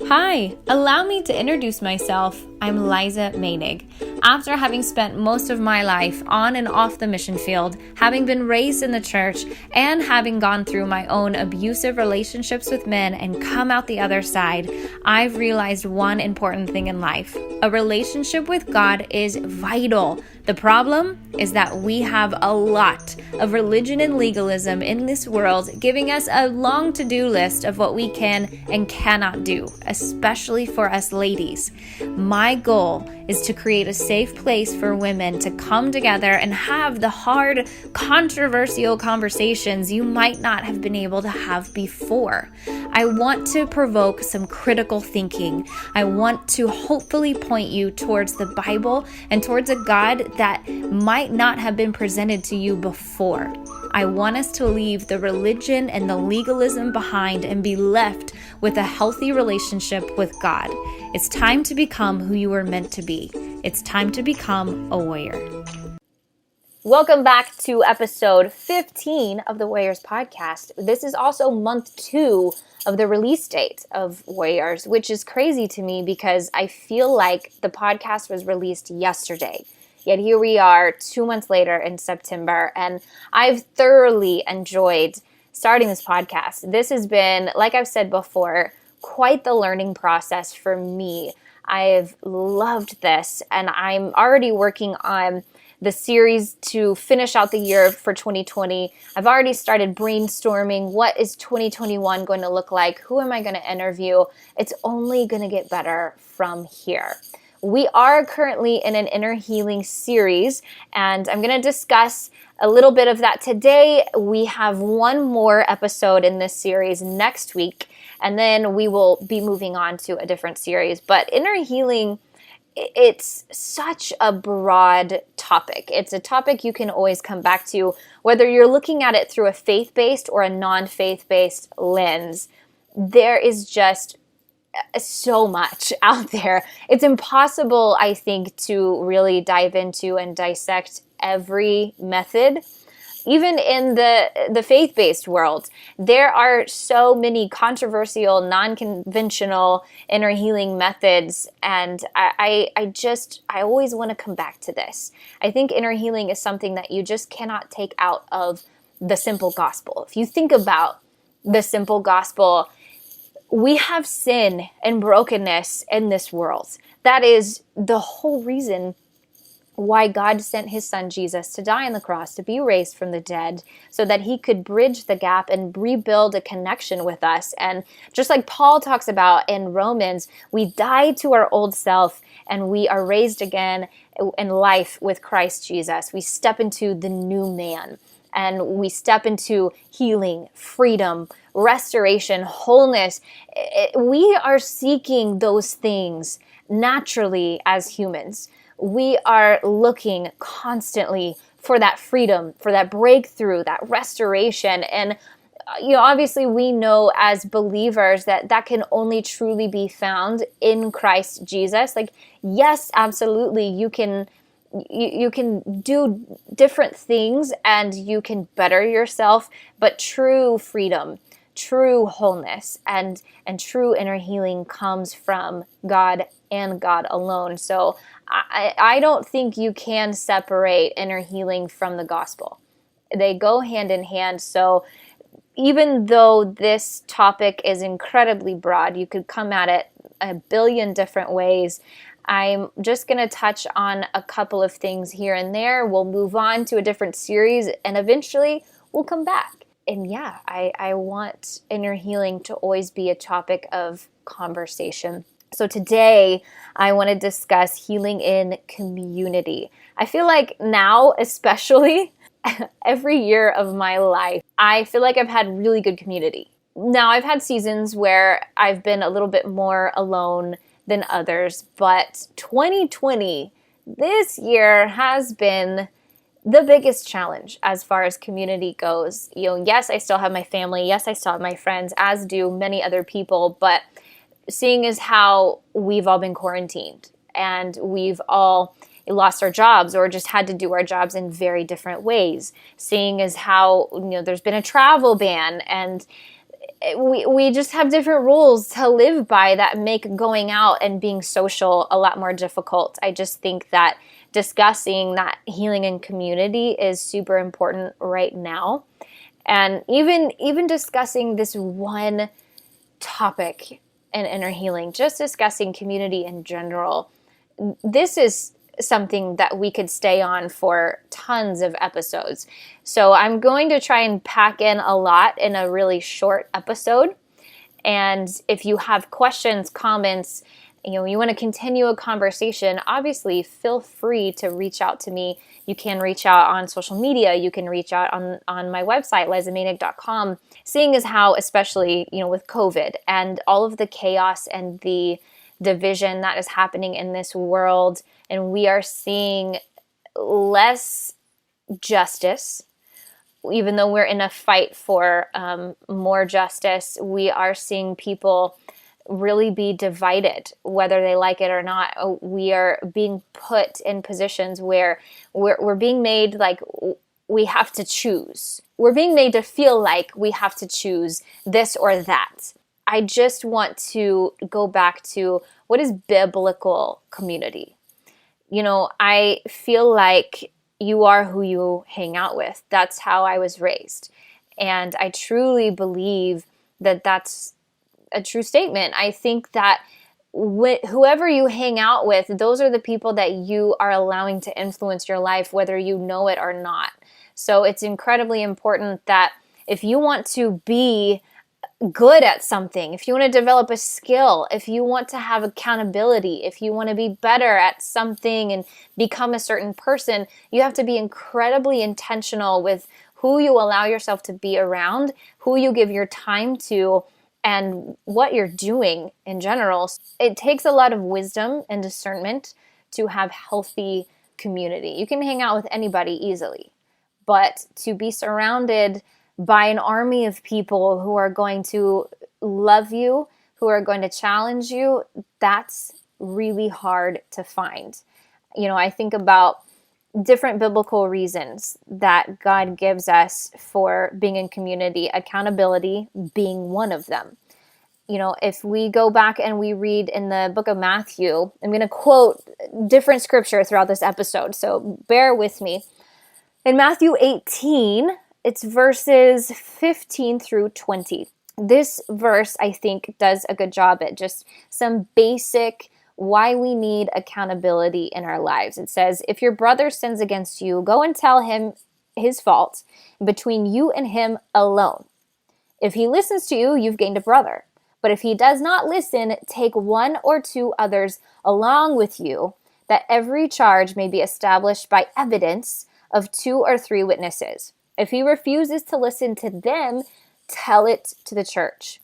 Hi, allow me to introduce myself. I'm Liza Meinig. After having spent most of my life on and off the mission field, having been raised in the church, and having gone through my own abusive relationships with men and come out the other side, I've realized one important thing in life. A relationship with God is vital. The problem is that we have a lot of religion and legalism in this world, giving us a long to-do list of what we can and cannot do, especially for us ladies. My goal is to create a safe place for women to come together and have the hard, controversial conversations you might not have been able to have before. I want to provoke some critical thinking. I want to hopefully point you towards the Bible and towards a God that might not have been presented to you before. I want us to leave the religion and the legalism behind and be left with a healthy relationship with God. It's time to become who you were meant to be. It's time to become a warrior. Welcome back to episode 15 of the Warriors podcast. This is also month 2 of the release date of Warriors, which is crazy to me because I feel like the podcast was released yesterday. Yet here we are 2 months later in September, and I've thoroughly enjoyed starting this podcast. This has been, like I've said before, quite the learning process for me. I've loved this, and I'm already working on the series to finish out the year for 2020. I've already started brainstorming what is 2021 going to look like? Who am I going to interview? It's only going to get better from here. We are currently in an inner healing series, and I'm going to discuss a little bit of that today. We have one more episode in this series next week, and then we will be moving on to a different series. But inner healing, it's such a broad topic. It's a topic you can always come back to, whether you're looking at it through a faith-based or a non-faith-based lens. There is just so much out there. It's impossible, I think, to really dive into and dissect every method. Even in the faith-based world, there are so many controversial, non-conventional inner healing methods, and I always want to come back to this. I think inner healing is something that you just cannot take out of the simple gospel. If you think about the simple gospel, we have sin and brokenness in this world. That is the whole reason why God sent his son Jesus to die on the cross, to be raised from the dead, so that he could bridge the gap and rebuild a connection with us. And just like Paul talks about in Romans, we die to our old self and we are raised again in life with Christ Jesus. We step into the new man and we step into healing, freedom, restoration, wholeness. We are seeking those things naturally as humans. We are looking constantly for that freedom, for that breakthrough, that restoration. And, obviously we know as believers that that can only truly be found in Christ Jesus. Like, yes, absolutely, you can do different things and you can better yourself, but true freedom, true wholeness, and true inner healing comes from God and God alone. So I don't think you can separate inner healing from the gospel. They go hand in hand. So even though this topic is incredibly broad, you could come at it a billion different ways. I'm just going to touch on a couple of things here and there. We'll move on to a different series, and eventually we'll come back. And yeah, I want inner healing to always be a topic of conversation. So today, I want to discuss healing in community. I feel like now, especially, every year of my life, I feel like I've had really good community. Now, I've had seasons where I've been a little bit more alone than others, but 2020, this year has been the biggest challenge as far as community goes. Yes, I still have my family. Yes, I still have my friends, as do many other people, but seeing as how we've all been quarantined and we've all lost our jobs or just had to do our jobs in very different ways, seeing as how there's been a travel ban, and we just have different rules to live by that make going out and being social a lot more difficult. I just think that discussing that healing in community is super important right now. And even discussing this one topic in inner healing, just discussing community in general, this is something that we could stay on for tons of episodes. So I'm going to try and pack in a lot in a really short episode. And if you have questions, comments, you want to continue a conversation, obviously feel free to reach out to me. You can reach out on social media. You can reach out on my website, lizamainig.com. Seeing as how, especially, with COVID and all of the chaos and the division that is happening in this world, and we are seeing less justice, even though we're in a fight for more justice, we are seeing people really be divided, whether they like it or not. We are being put in positions where we're being made like we have to choose. We're being made to feel like we have to choose this or that. I just want to go back to what is biblical community. I feel like you are who you hang out with. That's how I was raised. And I truly believe that that's a true statement. I think that whoever you hang out with, those are the people that you are allowing to influence your life, whether you know it or not. So it's incredibly important that if you want to be good at something, if you want to develop a skill, if you want to have accountability, if you want to be better at something and become a certain person, you have to be incredibly intentional with who you allow yourself to be around, who you give your time to, and what you're doing in general. It takes a lot of wisdom and discernment to have healthy community. You can hang out with anybody easily, but to be surrounded by an army of people who are going to love you, who are going to challenge you, that's really hard to find. I think about different biblical reasons that God gives us for being in community, accountability being one of them. If we go back and we read in the book of Matthew, I'm going to quote different scripture throughout this episode, so bear with me. In Matthew 18, it's verses 15 through 20. This verse, I think, does a good job at just some basic why we need accountability in our lives. It says, if your brother sins against you, go and tell him his fault between you and him alone. If he listens to you, you've gained a brother. But if he does not listen, take one or two others along with you, that every charge may be established by evidence of 2 or 3 witnesses. If he refuses to listen to them, tell it to the church.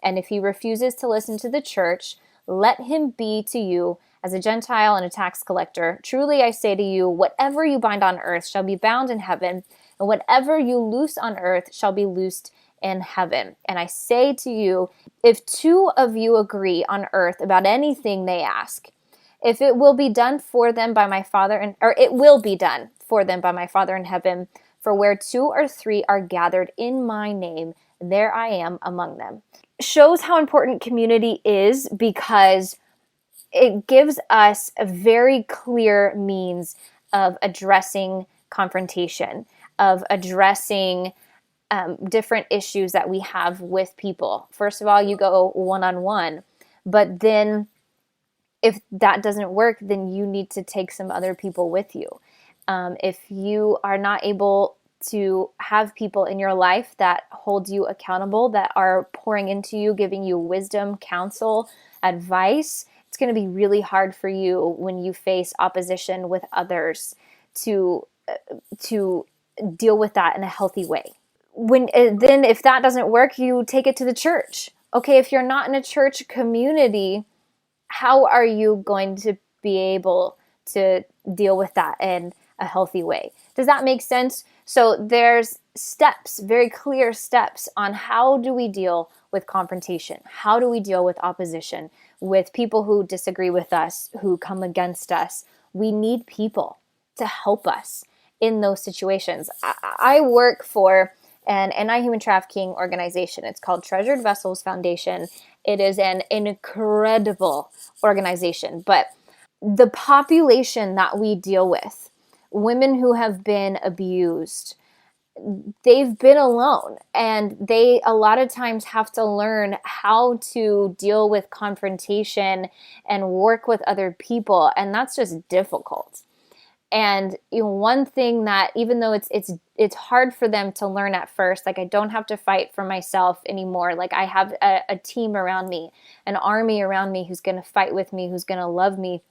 And if he refuses to listen to the church, let him be to you as a Gentile and a tax collector. Truly I say to you, whatever you bind on earth shall be bound in heaven, and whatever you loose on earth shall be loosed in heaven. And I say to you, if 2 of you agree on earth about anything they ask, if it will be done for them by my Father, it will be done for them by my Father in heaven. For where 2 or 3 are gathered in my name, there I am among them. Shows how important community is because it gives us a very clear means of addressing confrontation, of addressing different issues that we have with people. First of all, you go one-on-one, but then if that doesn't work, then you need to take some other people with you. If you are not able to have people in your life that hold you accountable, that are pouring into you, giving you wisdom, counsel, advice, it's going to be really hard for you when you face opposition with others to deal with that in a healthy way. Then if that doesn't work, you take it to the church. Okay, if you're not in a church community, how are you going to be able to deal with that in a healthy way? Does that make sense? So there's steps, very clear steps on how do we deal with confrontation? How do we deal with opposition, with people who disagree with us, who come against us? We need people to help us in those situations. I work for an anti-human trafficking organization. It's called Treasured Vessels Foundation. It is an incredible organization, but the population that we deal with, women who have been abused, they've been alone, and they a lot of times have to learn how to deal with confrontation and work with other people, and that's just difficult. And one thing that, even though it's hard for them to learn at first, like I don't have to fight for myself anymore. Like I have a team around me, an army around me who's going to fight with me, who's going to love me.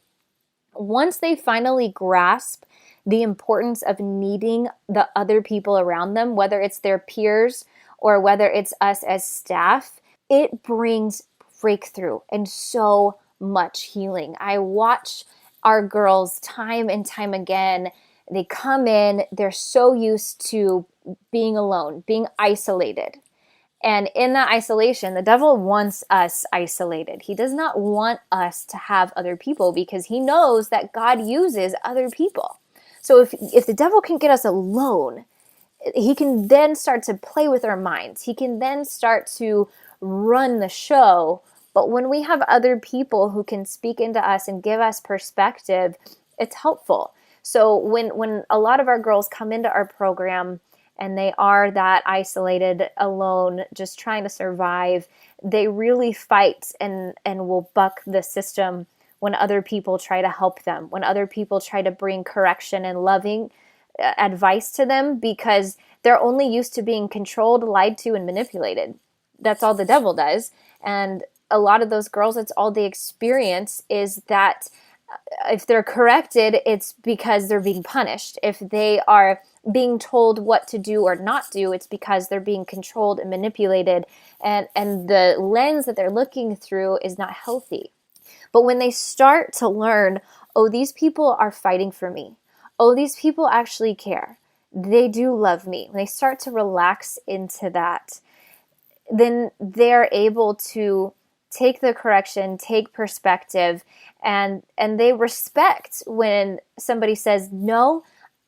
Once they finally grasp the importance of needing the other people around them, whether it's their peers or whether it's us as staff, it brings breakthrough and so much healing. I watch our girls time and time again. They come in, they're so used to being alone, being isolated. And in that isolation, the devil wants us isolated. He does not want us to have other people because he knows that God uses other people. So if the devil can get us alone, he can then start to play with our minds. He can then start to run the show. But when we have other people who can speak into us and give us perspective, it's helpful. So when a lot of our girls come into our program and they are that isolated, alone, just trying to survive, they really fight and will buck the system when other people try to help them, when other people try to bring correction and loving advice to them, because they're only used to being controlled, lied to, and manipulated. That's all the devil does. And a lot of those girls, it's all they experience is that if they're corrected, it's because they're being punished. If they are being told what to do or not do, it's because they're being controlled and manipulated, and the lens that they're looking through is not healthy. But when they start to learn, oh, these people are fighting for me. Oh, these people actually care. They do love me. When they start to relax into that, then they're able to take the correction, take perspective, and they respect when somebody says, no,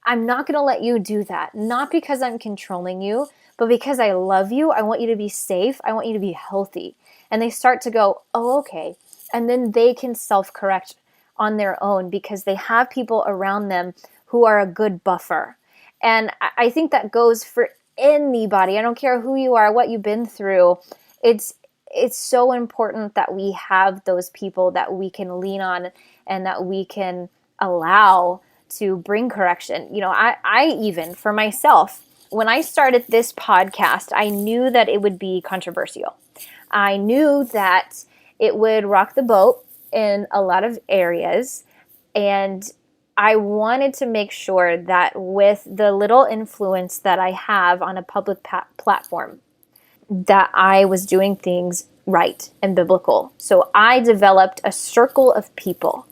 I'm not going to let you do that. Not because I'm controlling you, but because I love you. I want you to be safe. I want you to be healthy. And they start to go, oh, okay. And then they can self-correct on their own because they have people around them who are a good buffer. And I think that goes for anybody. I don't care who you are, what you've been through. It's so important that we have those people that we can lean on and that we can allow to bring correction. I even, for myself, when I started this podcast, I knew that it would be controversial. I knew that it would rock the boat in a lot of areas. And I wanted to make sure that with the little influence that I have on a public platform, that I was doing things right and biblical. So I developed a circle of people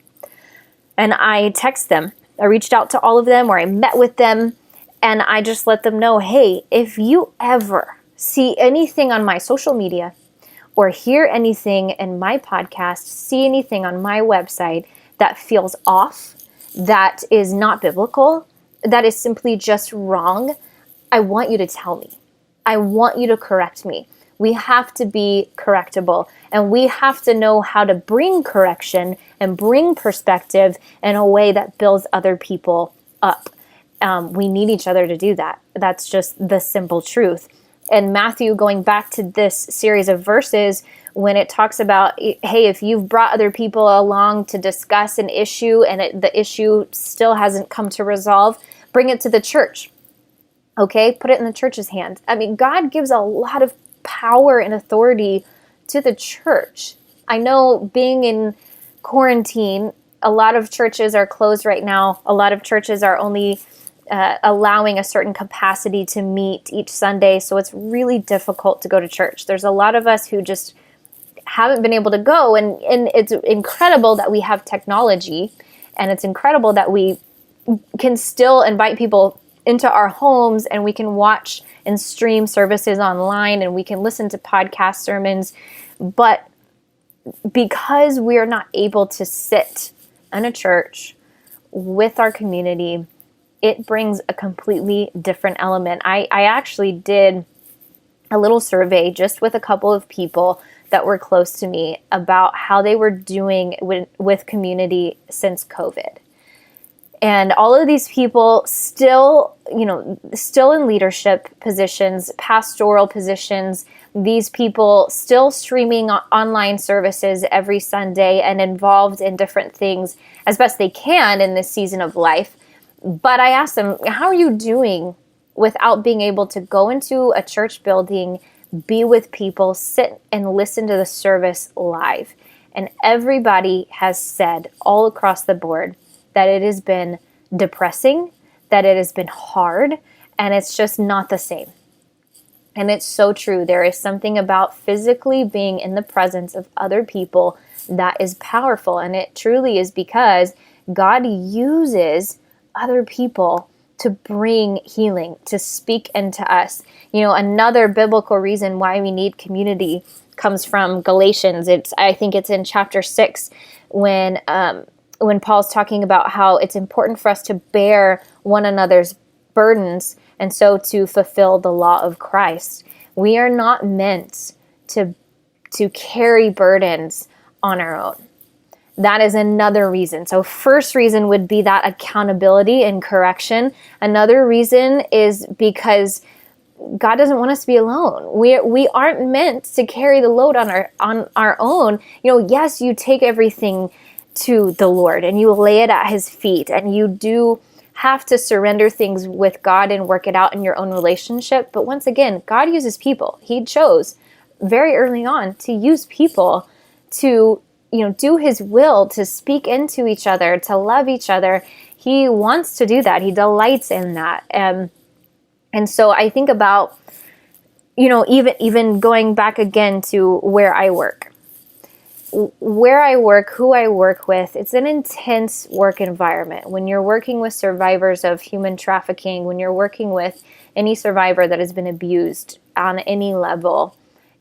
and I text them. I reached out to all of them, or I met with them, and I just let them know, hey, if you ever see anything on my social media or hear anything in my podcast, see anything on my website that feels off, that is not biblical, that is simply just wrong, I want you to tell me. I want you to correct me. We have to be correctable, and we have to know how to bring correction and bring perspective in a way that builds other people up. We need each other to do that. That's just the simple truth. And Matthew, going back to this series of verses, when it talks about, hey, if you've brought other people along to discuss an issue and the issue still hasn't come to resolve, bring it to the church. Okay, put it in the church's hand. I mean, God gives a lot of power and authority to the church. I know being in quarantine, a lot of churches are closed right now. A lot of churches are only allowing a certain capacity to meet each Sunday. So it's really difficult to go to church. There's a lot of us who just haven't been able to go. And it's incredible that we have technology, and it's incredible that we can still invite people into our homes, and we can watch and stream services online, and we can listen to podcast sermons. But because we are not able to sit in a church with our community it brings a completely different element. I actually did a little survey just with a couple of people that were close to me about how they were doing with community since COVID. And all of these people still in leadership positions, pastoral positions, these people still streaming online services every Sunday and involved in different things as best they can in this season of life. But I asked them, how are you doing without being able to go into a church building, be with people, sit and listen to the service live? And everybody has said all across the board that it has been depressing, that it has been hard, and it's just not the same. And it's so true. There is something about physically being in the presence of other people that is powerful. And it truly is because God uses other people to bring healing, to speak into us. Another biblical reason why we need community comes from Galatians. I think it's in chapter 6 when Paul's talking about how it's important for us to bear one another's burdens and so to fulfill the law of Christ. We are not meant to carry burdens on our own. That is another reason. So first reason would be that accountability and correction. Another reason is because God doesn't want us to be alone. We aren't meant to carry the load on our own. Yes, you take everything to the Lord and you lay it at his feet, and you do have to surrender things with God and work it out in your own relationship. But once again, God uses people. He chose very early on to use people to do his will, to speak into each other, to love each other. He wants to do that. He delights in that. And so I think about, even going back again to where I work. Where I work, who I work with, it's an intense work environment. When you're working with survivors of human trafficking, when you're working with any survivor that has been abused on any level,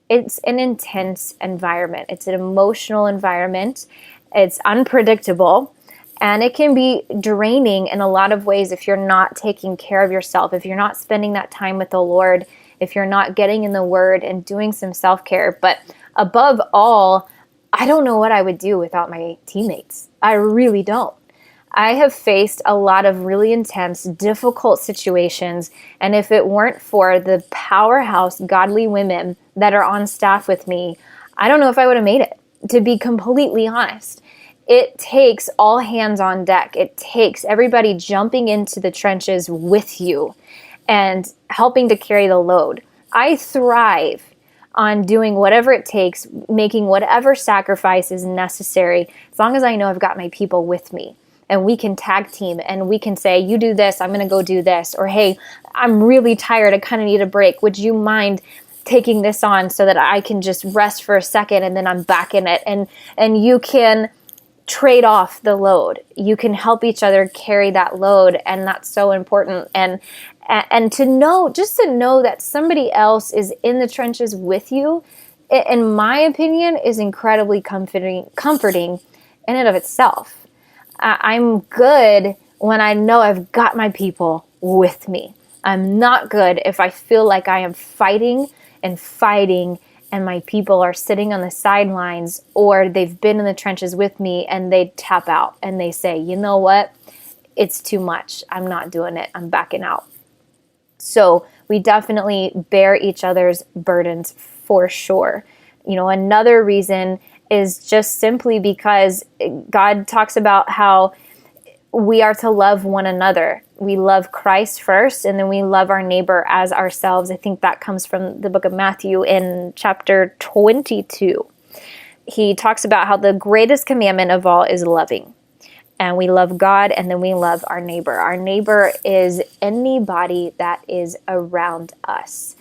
it's an intense environment. It's an emotional environment. It's unpredictable, and it can be draining in a lot of ways if you're not taking care of yourself, if you're not spending that time with the Lord, if you're not getting in the Word and doing some self-care. But above all, I don't know what I would do without my teammates. I really don't. I have faced a lot of really intense, difficult situations, and if it weren't for the powerhouse, godly women that are on staff with me, I don't know if I would have made it, to be completely honest. It takes all hands on deck. It takes everybody jumping into the trenches with you and helping to carry the load. I thrive on doing whatever it takes, making whatever sacrifice is necessary, as long as I know I've got my people with me. And we can tag team and we can say, you do this, I'm going to go do this. Or, hey, I'm really tired, I kind of need a break. Would you mind taking this on so that I can just rest for a second and then I'm back in it? And you can trade off the load. You can help each other carry that load, and that's so important. And to know that somebody else is in the trenches with you, in my opinion, is incredibly comforting in and of itself. I'm good when I know I've got my people with me. I'm not good if I feel like I am fighting and my people are sitting on the sidelines, or they've been in the trenches with me and they tap out and they say, you know what? It's too much. I'm not doing it. I'm backing out. So we definitely bear each other's burdens for sure. Another reason is just simply because God talks about how we are to love one another. We love Christ first, and then we love our neighbor as ourselves. I think that comes from the book of Matthew in chapter 22. He talks about how the greatest commandment of all is loving. And we love God, and then we love our neighbor. Our neighbor is anybody that is around us.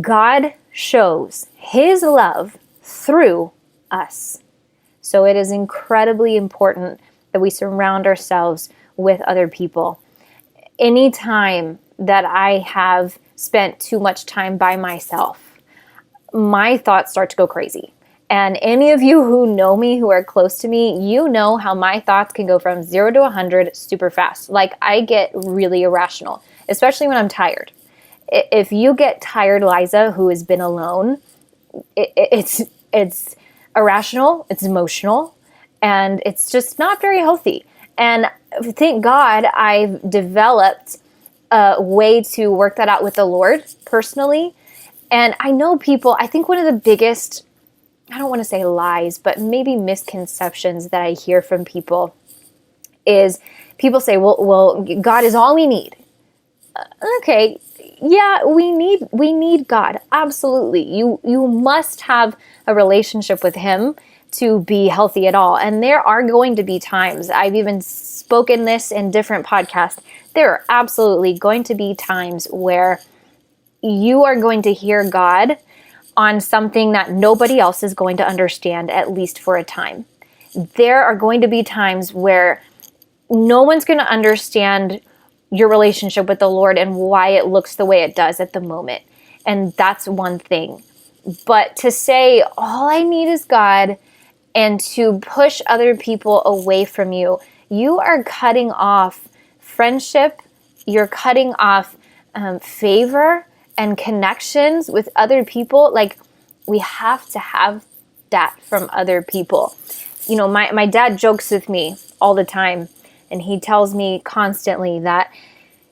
God shows his love through us. So it is incredibly important that we surround ourselves with other people. Anytime that I have spent too much time by myself, my thoughts start to go crazy. And any of you who know me, who are close to me, you know how my thoughts can go from 0 to 100 super fast. Like, I get really irrational, especially when I'm tired. If you get tired, Liza, who has been alone, it's irrational, it's emotional, and it's just not very healthy. And thank God I've developed a way to work that out with the Lord personally. And I know people, I think one of the biggest, I don't want to say lies, but maybe misconceptions that I hear from people is people say, well, God is all we need. Okay, yeah, we need God. Absolutely. You must have a relationship with him to be healthy at all. And there are going to be times, I've even spoken this in different podcasts, there are absolutely going to be times where you are going to hear God on something that nobody else is going to understand, at least for a time. There are going to be times where no one's going to understand your relationship with the Lord and why it looks the way it does at the moment. And that's one thing. But to say, all I need is God, and to push other people away from you, you are cutting off friendship, you're cutting off favor and connections with other people. Like, we have to have that from other people. You know, my dad jokes with me all the time, and he tells me constantly that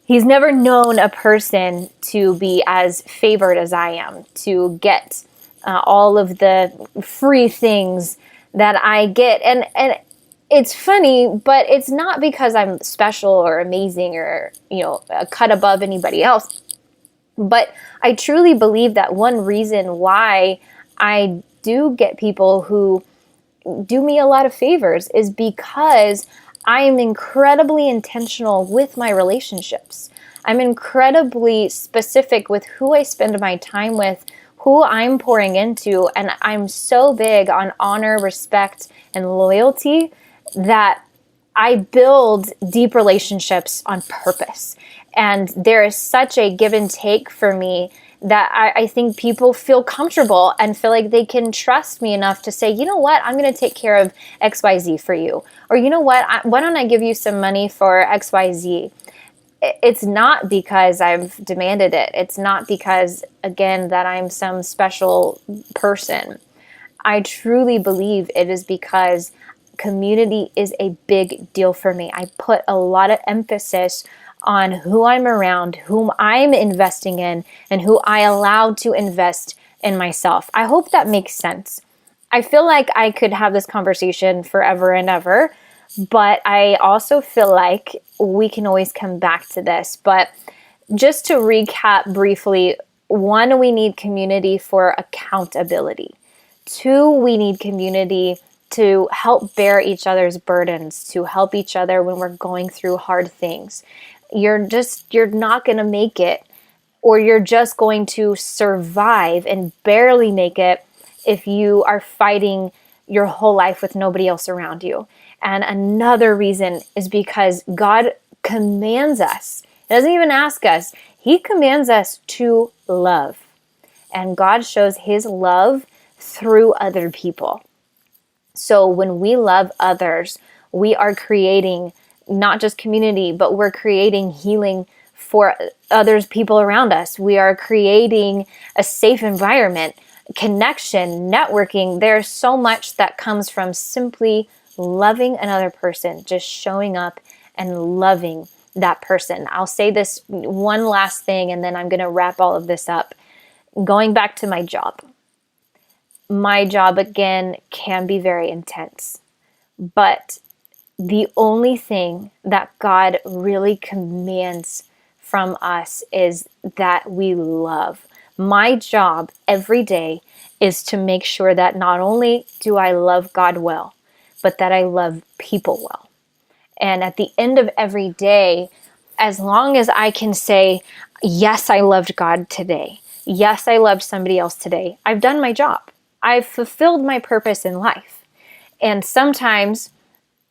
he's never known a person to be as favored as I am, to get all of the free things that I get. And it's funny, but it's not because I'm special or amazing or, you know, a cut above anybody else. But I truly believe that one reason why I do get people who do me a lot of favors is because I am incredibly intentional with my relationships. I'm incredibly specific with who I spend my time with, who I'm pouring into, and I'm so big on honor, respect, and loyalty that I build deep relationships on purpose. And there is such a give and take for me that I think people feel comfortable and feel like they can trust me enough to say, you know what, I'm going to take care of XYZ for you. Or, you know what, why don't I give you some money for XYZ? It's not because I've demanded it. It's not because, again, that I'm some special person. I truly believe it is because community is a big deal for me. I put a lot of emphasis on who I'm around, whom I'm investing in, and who I allow to invest in myself. I hope that makes sense. I feel like I could have this conversation forever and ever, but I also feel like we can always come back to this. But just to recap briefly, 1, we need community for accountability. 2, we need community to help bear each other's burdens, to help each other when we're going through hard things. You're not going to make it, or you're just going to survive and barely make it if you are fighting your whole life with nobody else around you. And another reason is because God commands us. He doesn't even ask us. He commands us to love. And God shows his love through other people. So when we love others, we are creating not just community, but we're creating healing for others, people around us. We are creating a safe environment, connection, networking. There's so much that comes from simply loving another person, just showing up and loving that person. I'll say this one last thing, and then I'm going to wrap all of this up. Going back to my job. My job, again, can be very intense, but the only thing that God really commands from us is that we love. My job every day is to make sure that not only do I love God well, but that I love people well. And at the end of every day, as long as I can say, yes, I loved God today. Yes, I loved somebody else today. I've done my job. I've fulfilled my purpose in life. And sometimes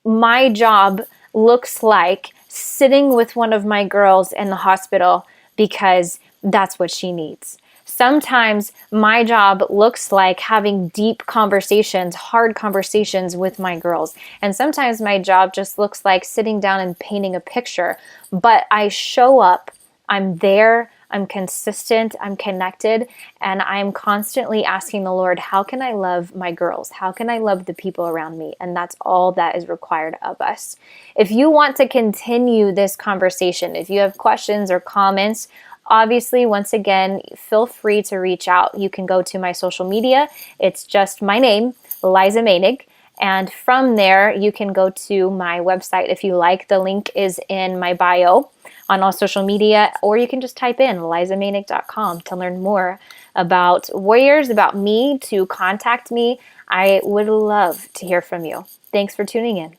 my job looks like sitting with one of my girls in the hospital because that's what she needs. Sometimes my job looks like having deep conversations, hard conversations with my girls. And sometimes my job just looks like sitting down and painting a picture. But I show up, I'm there, I'm consistent, I'm connected, and I'm constantly asking the Lord, how can I love my girls? How can I love the people around me? And that's all that is required of us. If you want to continue this conversation, if you have questions or comments, obviously, once again, feel free to reach out. You can go to my social media. It's just my name, Liza Manig. And from there, you can go to my website if you like. The link is in my bio on all social media, or you can just type in lizamanig.com to learn more about Warriors, about me, to contact me. I would love to hear from you. Thanks for tuning in.